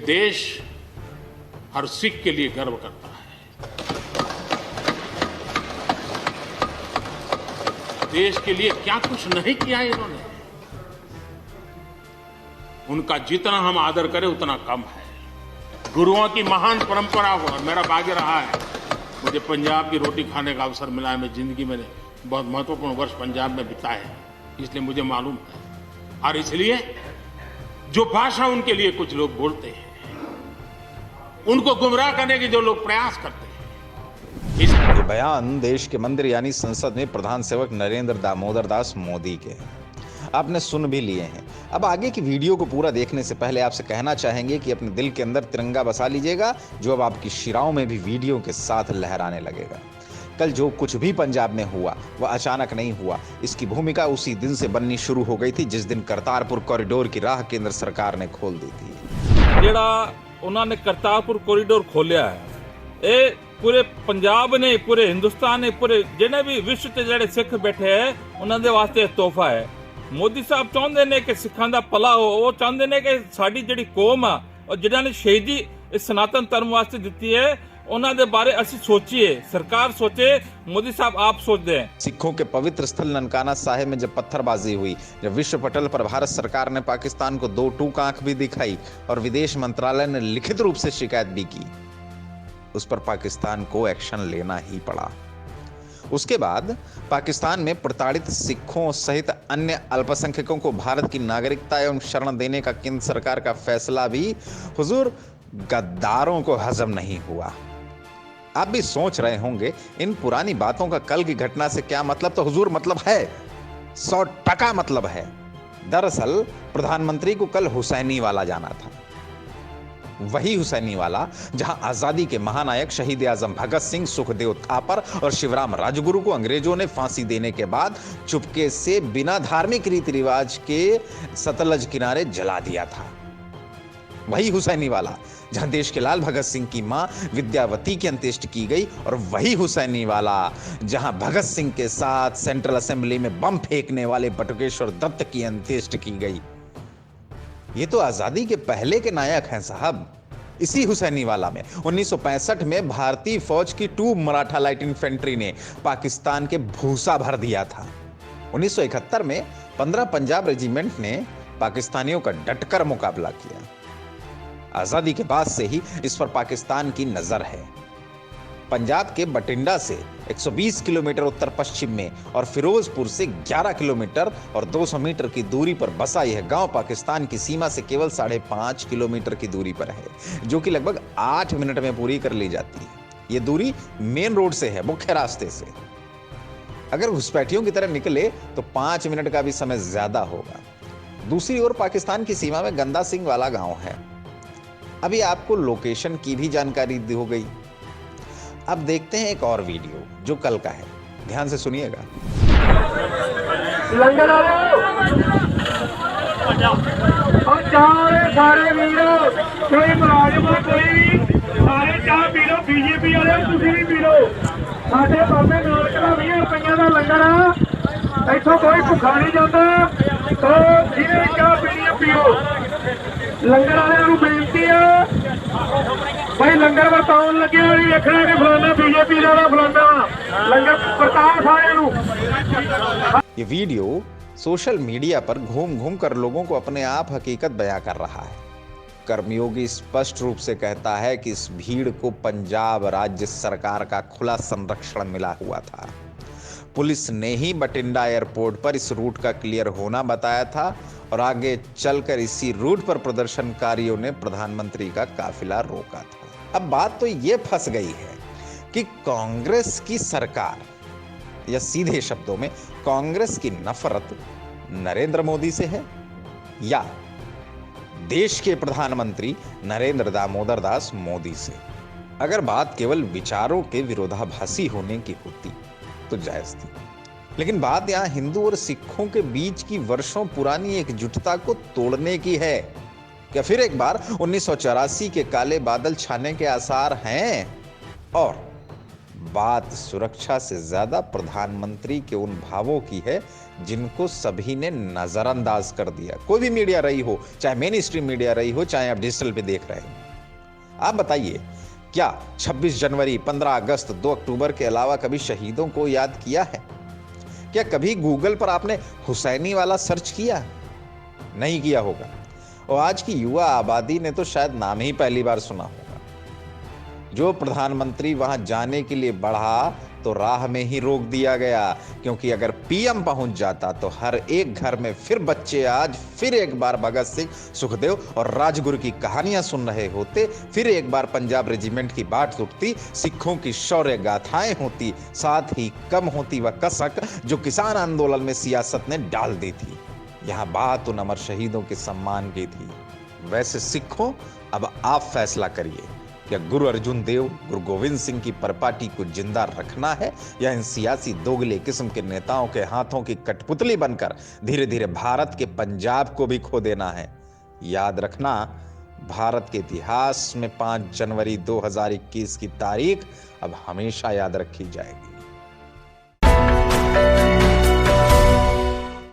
देश हर सिख के लिए गर्व करता है। देश के लिए क्या कुछ नहीं किया इन्होंने, उनका जितना हम आदर करें उतना कम है। गुरुओं की महान परंपरा हो, और मेरा भाग्य रहा है मुझे पंजाब की रोटी खाने का अवसर मिला है। मैं जिंदगी में बहुत महत्वपूर्ण वर्ष पंजाब में बिताए हैं, इसलिए मुझे मालूम है। और इसलिए जो भाषा उनके लिए कुछ लोग बोलते हैं, उनको गुमराह करने के जो लोग प्रयास करते हैं, ये बयान देश के मंदिर यानी संसद में प्रधान सेवक नरेंद्र दामोदर दास मोदी के हैं। आपने सुन भी लिए हैं। अब आगे की वीडियो को पूरा देखने से पहले आपसे कहना चाहेंगे कि अपने दिल के अंदर तिरंगा बसा लीजिएगा, जो अब आपकी शिराओं में भी वीडियो के साथ लहराने लगेगा। कल जो कुछ भी पंजाब में हुआ वह अचानक नहीं हुआ। इसकी भूमिका उसी दिन से बननी शुरू हो गई थी जिस दिन करतारपुर कॉरिडोर की राह केंद्र सरकार ने खोल दी थी। जेड़ा उन्होंने करतारपुर कॉरिडोर खोलिया है, ये पूरे पंजाब ने, पूरे हिंदुस्तान ने, पूरे जिन्हें भी विश्व के जेड़े सिख बैठे हैं उन्होंने वास्ते तोहफा है। मोदी साहब चाहते ने कि सिखां दा भला हो, वो चाहते ने कि साडी जिहड़ी कौम आ और जिन्हां ने शहीदी इस सनातन धर्म वास्ते दिती है उन्हां दे बारे असीं सोचिए, सरकार सोचे, मोदी साहब आप सोचते हैं। सिखों के पवित्र स्थल ननकाना साहिब में जब पत्थरबाजी हुई, जब विश्व पटल पर भारत सरकार ने पाकिस्तान को 2 टूक आंख भी दिखाई और विदेश मंत्रालय ने लिखित रूप से शिकायत भी की, उस पर पाकिस्तान को एक्शन लेना ही पड़ा। उसके बाद पाकिस्तान में प्रताड़ित सिखों सहित अन्य अल्पसंख्यकों को भारत की नागरिकता एवं शरण देने का केंद्र सरकार का फैसला भी हुजूर गद्दारों को हजम नहीं हुआ। आप भी सोच रहे होंगे इन पुरानी बातों का कल की घटना से क्या मतलब, तो हुजूर मतलब है, 100% मतलब है। दरअसल प्रधानमंत्री को कल हुसैनी वाला जाना था, वही हुसैनी वाला जहां आजादी के महानायक शहीद आजम भगत सिंह, सुखदेव थापर और शिवराम राजगुरु को अंग्रेजों ने फांसी देने के बाद चुपके से बिना धार्मिक रीति रिवाज के सतलज किनारे जला दिया था। वही हुसैनी वाला जहां देश के लाल भगत सिंह की मां विद्यावती की अंत्येष्टि की गई, और वही हुसैनी वाला जहां भगत सिंह के साथ सेंट्रल असेंबली में बम फेंकने वाले बटुकेश्वर दत्त की अंत्येष्टि की गई। ये तो आजादी के पहले के नायक हैं साहब। इसी हुसैनी वाला में 1965 में भारतीय फौज की 2 मराठा लाइट इन्फेंट्री ने पाकिस्तान के भूसा भर दिया था। 1971 में 15 पंजाब रेजिमेंट ने पाकिस्तानियों का डटकर मुकाबला किया। आजादी के बाद से ही इस पर पाकिस्तान की नजर है। पंजाब के बठिंडा से 120 किलोमीटर उत्तर पश्चिम में और फिरोजपुर से 11 किलोमीटर और 200 मीटर की दूरी पर बसा यह गांव पाकिस्तान की सीमा से केवल 5.5 किलोमीटर की दूरी पर है, जो कि लगभग 8 मिनट में पूरी कर ली जाती है। यह दूरी मेन रोड से है, मुख्य रास्ते से। अगर घुसपैठियों की तरह निकले तो 5 मिनट का भी समय ज्यादा होगा। दूसरी ओर पाकिस्तान की सीमा में गंदा सिंह वाला गांव है। अभी आपको लोकेशन की भी जानकारी दी हो गई। अब देखते हैं एक और वीडियो जो कल का है, ध्यान से सुनिएगा। लंगर सारे वीरो, कोई मुलाजिम कोई भी, सारे चाह पी लो, बीजेपी वाले तुसी भी पी लो। साडे बाबे नानक दा 20 रुपइया दा लंगर आ, इथों कोई भुखा नहीं जाता, तो जिन्हें चाह पीनी है पीओ। लंगर वाले नूं बेनती है भाई, लंगर वरताउण लगे नहीं देखना कि फलाना बीजेपी का फलाना लंगर वरताओ सारे नूं। ये वीडियो सोशल मीडिया पर घूम घूम कर लोगों को अपने आप हकीकत बयां कर रहा है। कर्मयोगी स्पष्ट रूप से कहता है कि इस भीड़ को पंजाब राज्य सरकार का खुला संरक्षण मिला हुआ था। पुलिस ने ही बठिंडा एयरपोर्ट पर इस रूट का क्लियर होना बताया था, और आगे चलकर इसी रूट पर प्रदर्शनकारियों ने प्रधानमंत्री का काफिला रोका था। अब बात तो ये फंस गई है कि कांग्रेस की सरकार, या सीधे शब्दों में कांग्रेस की नफरत नरेंद्र मोदी से है या देश के प्रधानमंत्री नरेंद्र दामोदर दास मोदी से। अगर बात केवल विचारों के विरोधाभासी होने की होती तो जायज थी, लेकिन बात यहां हिंदू और सिखों के बीच की वर्षों पुरानी एकजुटता को तोड़ने की है। क्या फिर एक बार 1984 के काले बादल छाने के आसार हैं? और बात सुरक्षा से ज्यादा प्रधानमंत्री के उन भावों की है जिनको सभी ने नजरअंदाज कर दिया। कोई भी मीडिया रही हो, चाहे मेन स्ट्रीम मीडिया रही हो, चाहे आप डिजिटल पे देख रहे हो। आप बताइए, क्या 26 जनवरी, 15 अगस्त, 2 अक्टूबर के अलावा कभी शहीदों को याद किया है? क्या कभी गूगल पर आपने हुसैनी वाला सर्च किया? नहीं किया होगा। और आज की युवा आबादी ने तो शायद नाम ही पहली बार सुना होगा। जो प्रधानमंत्री वहां जाने के लिए बढ़ा तो राह में ही रोक दिया गया, क्योंकि अगर पीएम पहुंच जाता तो हर एक घर में फिर बच्चे आज फिर एक बार भगत सिंह, सुखदेव और राजगुरु की कहानियां सुन रहे होते। फिर एक बार पंजाब रेजिमेंट की बाट टूटती, सिखों की शौर्य गाथाएं होती, साथ ही कम होती वह कसक जो किसान आंदोलन में सियासत ने डाल दी थी। यहाँ बात उन अमर शहीदों के सम्मान की थी। वैसे सिखों, अब आप फैसला करिए, क्या गुरु अर्जुन देव, गुरु गोविंद सिंह की परपाटी को जिंदा रखना है या इन सियासी दोगले किस्म के नेताओं के हाथों की कठपुतली बनकर धीरे धीरे भारत के पंजाब को भी खो देना है? याद रखना, भारत के इतिहास में 5 जनवरी 2021 की तारीख अब हमेशा याद रखी जाएगी।